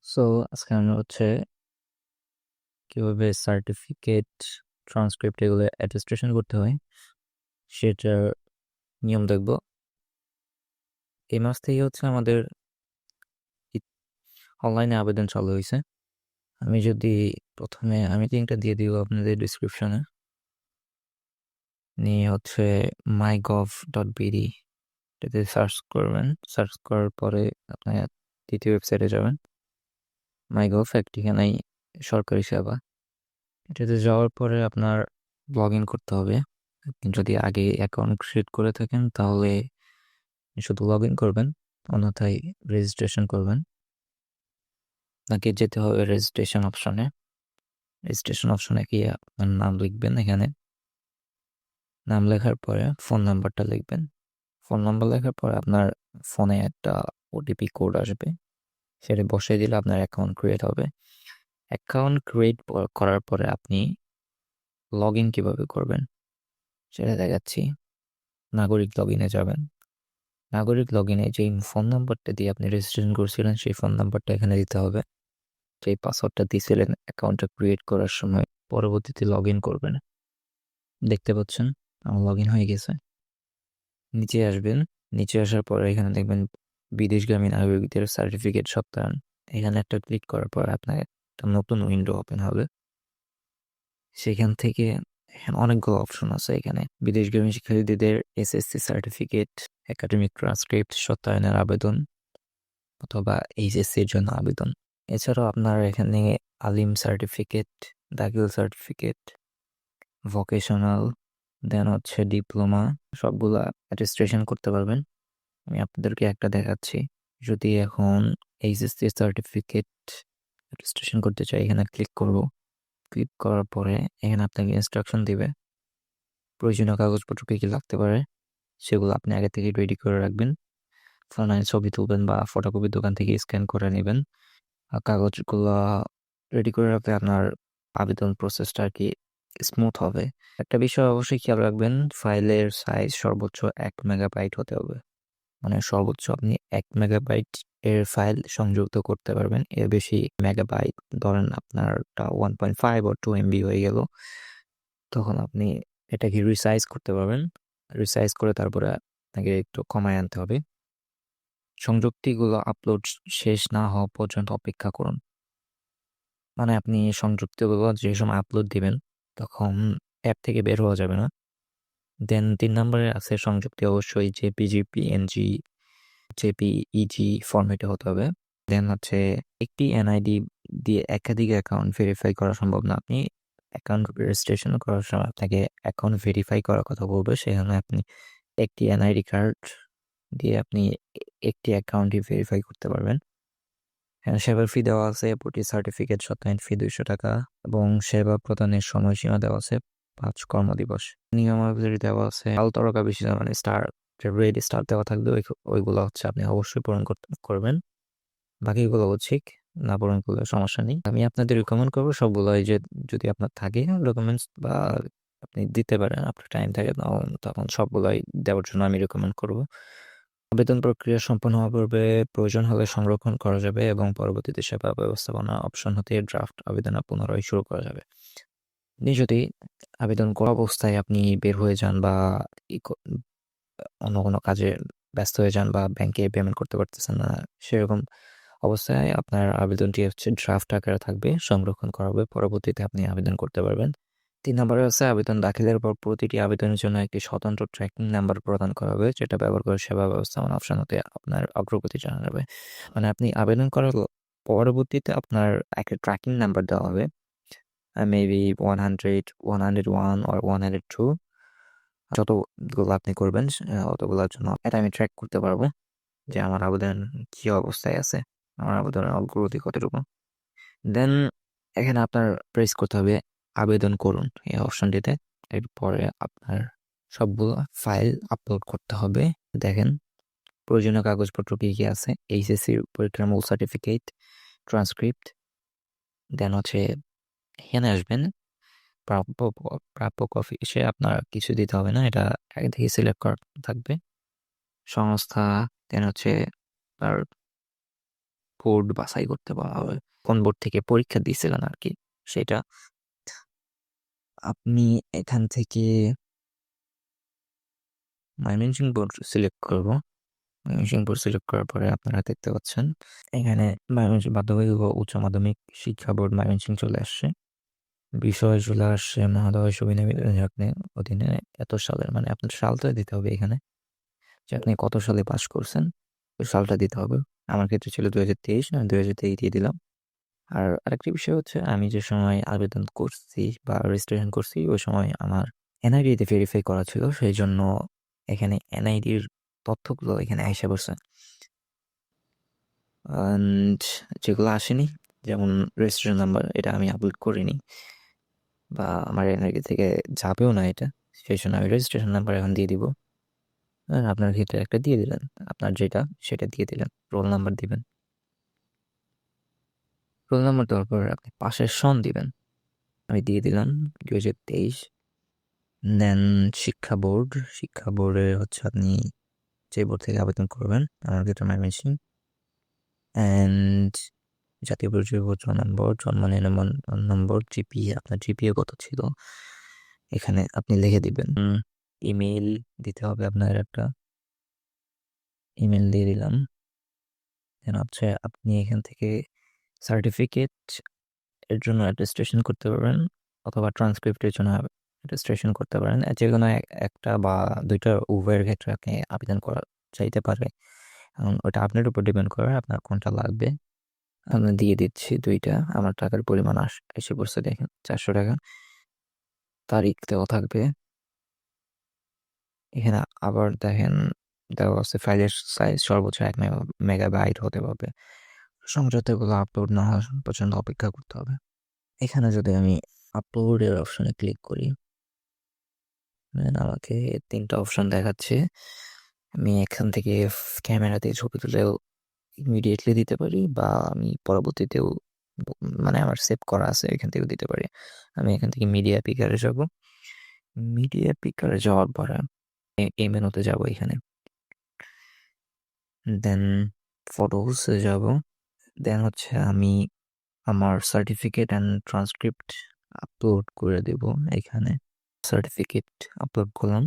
So আজকে আমরা কিভাবে সার্টিফিকেট ট্রান্সক্রিপ্ট এগুলো অ্যাটেস্টেশন করতে হয় সেটার নিয়ম দেখব। এই মাস থেকে আমাদের অনলাইনে আবেদন চালু হয়েছে। আমি যদি প্রথমে লিঙ্কটা দিয়ে দিব আপনাদের ডিসক্রিপশনে, নিয়ে mygov.bd এটাতে সার্চ করবেন। সার্চ করার পরে আপনার দ্বিতীয় ওয়েবসাইটে যাবেন। মাইগভ একটিখানেই সরকারি সেবা। এটাতে যাওয়ার পরে আপনার লগ ইন করতে হবে। আপনি যদি আগে অ্যাকাউন্ট ক্রিয়েট করে থাকেন তাহলে শুধু লগ ইন করবেন, অন্যথায় রেজিস্ট্রেশন করবেন। আপনাকে যেতে হবে রেজিস্ট্রেশন অপশনে। রেজিস্ট্রেশন অপশনে গিয়ে আপনার নাম লিখবেন। এখানে নাম লেখার পরে ফোন নাম্বারটা লিখবেন। ফোন নাম্বার লেখার পরে আপনার ফোনে একটা ওটিপি কোড আসবে, সেটা বসিয়ে দিলে আপনার অ্যাকাউন্ট ক্রিয়েট হবে। অ্যাকাউন্ট ক্রিয়েট করার পরে আপনি লগ ইন কীভাবে করবেন সেটা দেখাচ্ছি। নাগরিক লগ ইনে যাবেন। নাগরিক লগ ইনে যেই ফোন নাম্বারটা দিয়ে আপনি রেজিস্ট্রেশন করছিলেন সেই ফোন নাম্বারটা এখানে দিতে হবে। যেই পাসওয়ার্ডটা দিয়েছিলেন অ্যাকাউন্টটা ক্রিয়েট করার সময় পরবর্তীতে লগ ইন করবেন। দেখতে পাচ্ছেন আমার লগ ইন হয়ে গেছে। নিচে আসবেন। নিচে আসার পরে এখানে দেখবেন বিদেশগামী নাগরিকদের সার্টিফিকেট সপ্তাহান। এখানে একটা ক্লিক করার পর আপনার একটা নতুন উইন্ডো ওপেন হবে। সেখান থেকে এখানে অনেকগুলো অপশন আছে। এখানে বিদেশগামী শিক্ষার্থীদের এসএসসি সার্টিফিকেট, একাডেমিক ট্রান্সক্রিপ্ট সত্যায়নের আবেদন অথবা এইচএসসির জন্য আবেদন। এছাড়াও আপনার এখানে আলিম সার্টিফিকেট, দাখিল সার্টিফিকেট, ভোকেশনাল, দেন ডিপ্লোমা, সবগুলা অ্যাটেস্টেশন করতে পারবেন। আমি আপনাদেরকে একটা দেখাচ্ছি। যদি এখন এইচএসসি সার্টিফিকেট অ্যাটেস্টেশন করতে চাই, এখানে ক্লিক করব। ক্লিক করার পরে এখানে আপনাকে ইনস্ট্রাকশন দিবে প্রয়োজনীয় কাগজপত্র কী কী লাগতে পারে, সেগুলো আপনি আগে থেকে রেডি করে রাখবেন। ফোনে ছবি তুলবেন বা ফটোকপির দোকান থেকে স্ক্যান করে নেবেন। কাগজগুলো রেডি করে রাখলে আপনার আবেদন প্রসেসটা আর কি স্মুথ হবে। একটা বিষয় অবশ্যই খেয়াল রাখবেন, ফাইলের সাইজ সর্বোচ্চ 1 মেগাবাইট হতে হবে। মানে সর্বোচ্চ আপনি 1 মেগাবাইট এর ফাইল সংযুক্ত করতে পারবেন। এর বেশি মেগাবাইট, ধরেন আপনারটা 1.5 বা 2 MB হয়ে গেল, তখন আপনি এটাকে রিসাইজ করতে পারবেন। রিসাইজ করে তারপরে আপনাকে একটু কমায় আনতে হবে। সংযুক্তিগুলো আপলোড শেষ না হওয়া পর্যন্ত অপেক্ষা করুন। মানে আপনি সংযুক্তিগুলো যে সময় আপলোড দিবেন তখন অ্যাপ থেকে বের হওয়া যাবে না। দেন 3 নম্বরে আছে সংযুক্তি অবশ্যই জেপিজি, পিএনজি, জেপিইজি ফরম্যাটে হতে হবে। দেন একটি এনআইডি দিয়ে একাধিক অ্যাকাউন্ট ভেরিফাই করা সম্ভব না। আপনি অ্যাকাউন্ট রেজিস্ট্রেশন করার সময় আপনাকে অ্যাকাউন্ট ভেরিফাই করার কথা বলবে, সেখানে আপনি একটি এনআইডি কার্ড দিয়ে আপনি একটি অ্যাকাউন্টই ভেরিফাই করতে পারবেন। সেবার ফি দেওয়া আছে, প্রতি সার্টিফিকেট সত্যায়ন ফি 200 টাকা এবং সেবা প্রদানের সময়সীমা দেওয়া আছে 5 কর্মদিবস। নিয়মাবলী দেওয়া আছে লাল তরকা বেশি, মানে স্টার, রেড স্টার দেওয়া থাকবে, ওইগুলো আপনি অবশ্যই পূরণ করবেন। বাকিগুলো ঠিক না পূরণ করলে সমস্যা নেই। আমি আপনাদের রিকমেন্ড করবো সবগুলো, যে যদি আপনার থাকে ডকুমেন্টস বা আপনি দিতে পারেন, আপনার টাইম থাকে তখন সবগুলোই দেওয়ার জন্য আমি রিকমেন্ড করবো। আবেদন প্রক্রিয়া সম্পন্ন হওয়ার পূর্বে প্রয়োজন হলে সংরক্ষণ করা যাবে এবং পরবর্তীতে সেবা ব্যবস্থাপনা অপশন হতে ড্রাফট আবেদন পুনরায় শুরু করা যাবে। আপনি যদি আবেদন করা অবস্থায় আপনি বের হয়ে যান বা অন্য কোনো কাজে ব্যস্ত হয়ে যান বা ব্যাংকে পেমেন্ট করতে পারতেছেন না, সেরকম অবস্থায় আপনার আবেদনটি ড্রাফট আকারে থাকবে, সংরক্ষণ করা হবে, পরবর্তীতে আপনি আবেদন করতে পারবেন। 3 নম্বরে আছে আবেদন দাখিলের পর প্রতিটি আবেদনের জন্য একটি স্বতন্ত্র ট্র্যাকিং নাম্বার প্রদান করা হবে, যেটা ব্যবহার করে সেবা ব্যবস্থাপনা অপশন হতে আপনার অগ্রগতি জানা যাবে। মানে আপনি আবেদন করার পরবর্তীতে আপনার একটা ট্র্যাকিং নাম্বার দেওয়া হবে, মেবি 100, 101 or 102, যতগুলো আপনি করবেন অতগুলোর জন্য এটা আমি ট্র্যাক করতে পারবো যে আমার আবেদন কি অবস্থায় আছে, আমার আবেদনের অগ্রগতি কতটুকু। দেন এখানে আপনার প্রেস করতে হবে আবেদন করুন এই অপশনটিতে। এরপরে আপনার সবগুলো ফাইল আপলোড করতে হবে। দেখেন প্রয়োজনীয় কাগজপত্র কি কি আছে, এইচএসসি পরীক্ষার মূল সার্টিফিকেট, ট্রান্সক্রিপ্ট। দেন এখানে আসবেন, প্রাপক অফিসে আপনার কিছু দিতে হবে না, এটা আগে থেকে সিলেক্ট করা থাকবে। সংস্থা, দেন আপনার বোর্ড বাছাই করতে বলা হবে, কোন বোর্ড থেকে পরীক্ষা দিয়েছিলেন আর কি সেটা। আপনি এখান থেকে ময়মনসিংহ বোর্ড সিলেক্ট করব। ময়মনসিংহ বোর্ড সিলেক্ট করার পরে আপনারা দেখতে পাচ্ছেন এখানে ময়মনসিংহ মাধ্যমিক ও উচ্চ মাধ্যমিক শিক্ষা বোর্ড ময়মনসিংহ চলে আসছে। বিষয় চলে আসছে মহোদয় সুবিধা অধীনে এত সালের, মানে আপনার সালটা দিতে হবে এখানে, যে আপনি কত সালে পাস করছেন ওই সালটা দিতে হবে। আমার ক্ষেত্রে ছিল 2023, আমি 2023 দিয়ে দিলাম। আর আরেকটি বিষয় হচ্ছে আমি যে সময় আবেদন করছি বা রেজিস্ট্রেশন করছি ওই সময় আমার এনআইডিতে ভেরিফাই করা ছিল, সেই জন্য এখানে এনআইডির তথ্যগুলো এখানে আইসা পড়ছে। অ্যান্ড যেগুলো আসেনি, যেমন রেজিস্ট্রেশন নাম্বার, এটা আমি আপলোড করিনি বা আমার এনআইডি থেকে যাবেও না এটা, সেই জন্য আমি রেজিস্ট্রেশন নাম্বার এখন দিয়ে দিব। আর আপনার ক্ষেত্রে একটা দিয়ে দিলেন, আপনার যেটা সেটা দিয়ে দিলেন, রোল নাম্বার দিবেন। রোল নাম্বার দেওয়ার পর আপনি পাশের সন দিবেন, আমি দিয়ে দিলাম 2023। দেন শিক্ষা বোর্ড, শিক্ষা বোর্ডে হচ্ছে আপনি যে বোর্ড থেকে আবেদন করবেন, আমার ক্ষেত্রে ময়মনসিংহ। অ্যান্ড জাতীয় পরিচয়পত্র নম্বর, জন্ম নিবন্ধন নম্বর, জিপিএ, আপনার জিপিএ কত ছিল এখানে আপনি লিখে দিবেন। ইমেল দিতে হবে, আপনার একটা ইমেল দিয়ে দিলাম। দেন হচ্ছে আপনি এখান থেকে সার্টিফিকেট এর জন্য অ্যাটেস্টেশন করতে পারবেন অথবা ট্রান্সক্রিপ্টের জন্য অ্যাটেস্টেশন করতে পারেন, যে কোনো একটা বা দুইটা উভয়ের ক্ষেত্রে আপনি আবেদন করা চাইতে পারে। এখন ওটা আপনার উপর ডিপেন্ড করে আপনার কোনটা লাগবে। আমি দিয়ে দিচ্ছি দুইটা। আমার টাকার পরিমাণ এসে পড়ছে, দেখেন 400 টাকা। তারিখ দেওয়া থাকবে এখানে। আবার দেখেন দেওয়া আছে ফাইলের সাইজ সর্বোচ্চ 1 মেগাবাইট হতে পারবে। সংযুক্তগুলো আপলোড না হওয়া পর্যন্ত অপেক্ষা করতে হবে। এখানে যদি আমি আপলোডের অপশনে ক্লিক করি, আমাকে 3টা অপশন দেখাচ্ছে। আমি এখান থেকে ক্যামেরা দিয়ে ছবি তুলেও ইমিডিয়েটলি দিতে পারি বা আমি পরবর্তীতেও, মানে আমার সেভ করা আছে এখান থেকেও দিতে পারি। আমি এখান থেকে মিডিয়া পিকারে যাব। মিডিয়া পিকারে যাওয়ার পরে এই মেনুতে যাব, এখানে দেন ফটোসে যাব। দেন হচ্ছে আমি আমার সার্টিফিকেট অ্যান্ড ট্রান্সক্রিপ্ট আপলোড করে দেব এখানে। সার্টিফিকেট আপলোড করলাম।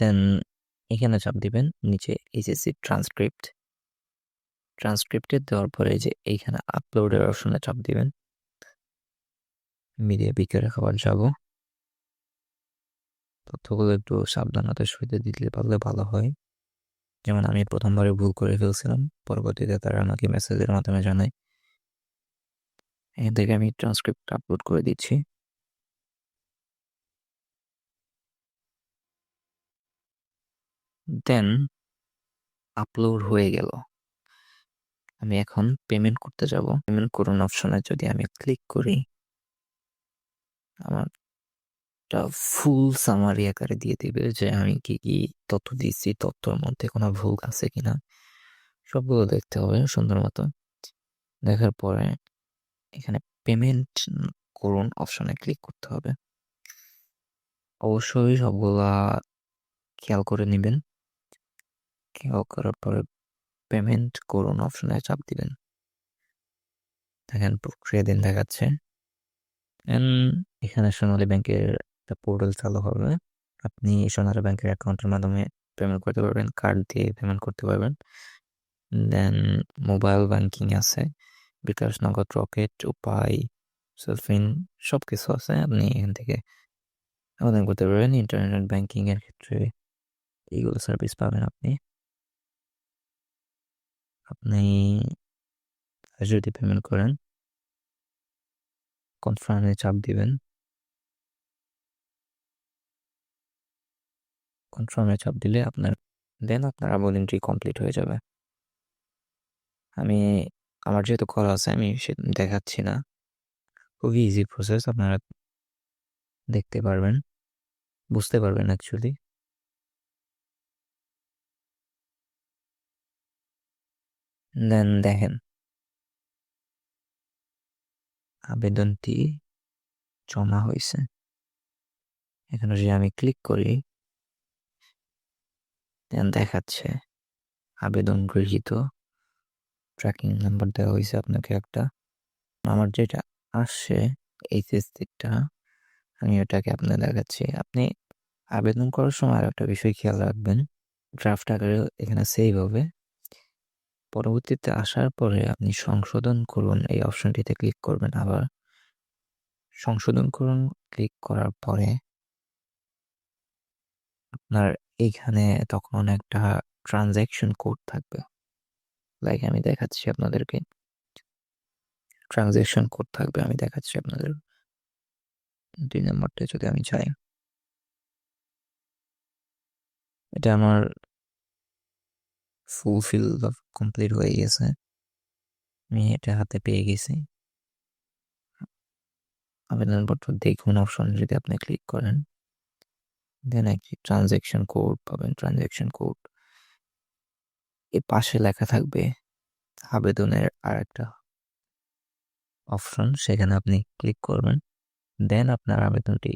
দেন এখানে চাপ দিবেন নিচে এইচএসসি ট্রান্সক্রিপ্টে দেওয়ার পরে যে এইখানে আপলোডের অপশনে চাপ দিবেন। মিডিয়া পিকারে খাবার যাব। তথ্যগুলো একটু সাবধানতার সহিত দিতে পারলে ভালো হয়। যেমন আমি প্রথমবারে ভুল করে ফেলছিলাম, পরবর্তীতে তারা আমাকে মেসেজের মাধ্যমে জানায়। এখান থেকে আমি ট্রান্সক্রিপ্ট আপলোড করে দিচ্ছি। দেন আপলোড হয়ে গেল। আমি এখন পেমেন্ট করতে যাব। পেমেন্ট করুন অপশনে যদি আমি ক্লিক করি, আমার ফুল সামারি আকারে দিয়ে দিবে যে আমি কি কি তথ্য দিচ্ছি, তথ্যর মধ্যে কোনো ভুল আছে কিনা সবগুলো দেখতে হবে সুন্দর মতো। দেখার পরে এখানে পেমেন্ট করুন অপশনে ক্লিক করতে হবে। অবশ্যই সবগুলা খেয়াল করে নেবেন। খেয়াল করার পরে পেমেন্ট করুন অপশনে চাপ দিবেন। দেখেন প্রক্রিয়া দিন দেখাচ্ছে। এখানে সোনালী ব্যাংকের একটা পোর্টাল চালু হবে। আপনি সোনালী ব্যাংকের অ্যাকাউন্টের মাধ্যমে পেমেন্ট করতে পারবেন, কার্ড দিয়ে পেমেন্ট করতে পারবেন। দেন মোবাইল ব্যাংকিং আছে, বিকাশ, নগদ, রকেট, উপায়, সেলফিন সব কিছু আছে। আপনি এখান থেকে আবেদন করতে পারবেন। ইন্টারনেট ব্যাংকিং এর ক্ষেত্রে এইগুলো সার্ভিস পাবেন আপনি। আপনি যদি পেমেন্ট করেন কনফার্মে চাপ দিবেন। কনফার্মে চাপ দিলে আপনার আবেদনটি কমপ্লিট হয়ে যাবে। আমি আমার যেহেতু করা আছে আমি সেটা দেখাচ্ছি না, খুবই ইজি প্রসেস, আপনারা দেখতে পারবেন, বুঝতে পারবেন অ্যাকচুয়ালি। দেন দেখেন আবেদনটি জমা হয়েছে। এখানে যদি আমি ক্লিক করি, দেন দেখাচ্ছে আবেদন গৃহীত, ট্র্যাকিং নাম্বার দেওয়া হয়েছে আপনাকে একটা। আমার যেটা আসছে এইচএসসিটা, আমি ওটাকে আপনার দেখাচ্ছি। আপনি আবেদন করার সময় আর একটা বিষয় খেয়াল রাখবেন, ড্রাফট আকারে এখানে সেভ হবে। পরবর্তীতে আসার পরে আপনি সংশোধন করুন এই অপশনটিতে ক্লিক করবেন। আবার সংশোধন করুন ক্লিক করার পরে আপনার এইখানে তখন একটা ট্রানজ্যাকশন কোড থাকবে। লাইক আমি দেখাচ্ছি আপনাদেরকে, ট্রানজ্যাকশন কোড থাকবে, আমি দেখাচ্ছি আপনাদের। 2 নম্বরটা যদি আমি চাই, এটা আমার ফুলফিল বা কমপ্লিট হয়ে গেছে, আমি এটা হাতে পেয়ে গেছি। আবেদনপত্র দেখুন অপশন যদি আপনি ক্লিক করেন, দেন একটি ট্রানজ্যাকশন কোড পাবেন। ট্রানজ্যাকশন কোড এর পাশে লেখা থাকবে আবেদনের আর একটা অপশন, সেখানে আপনি ক্লিক করবেন। দেন আপনার আবেদনটি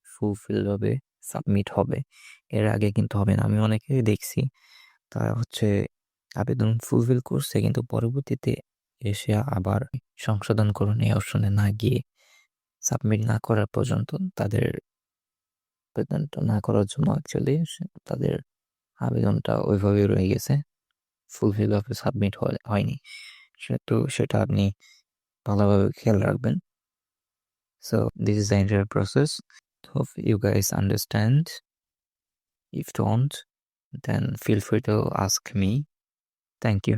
ফুলফিল হবে, সাবমিট হবে। এর আগে কিন্তু হবে না। আমি অনেকেই দেখছি তারা হচ্ছে আবেদন ফুলফিল করছে, কিন্তু পরবর্তীতে এসে আবার সংশোধন করুন এই অপশনে না গিয়ে সাবমিট না করার পর্যন্ত তাদের আবেদনটা না করার জন্য অ্যাকচুয়ালি তাদের আবেদনটা ওইভাবেই রয়ে গেছে, ফুলফিল হবে, সাবমিট হয়নি। সেটা আপনি ভালোভাবে খেয়াল রাখবেন। So this is the entire process. Hope you guys understand. If don't, then feel free to ask me. Thank you.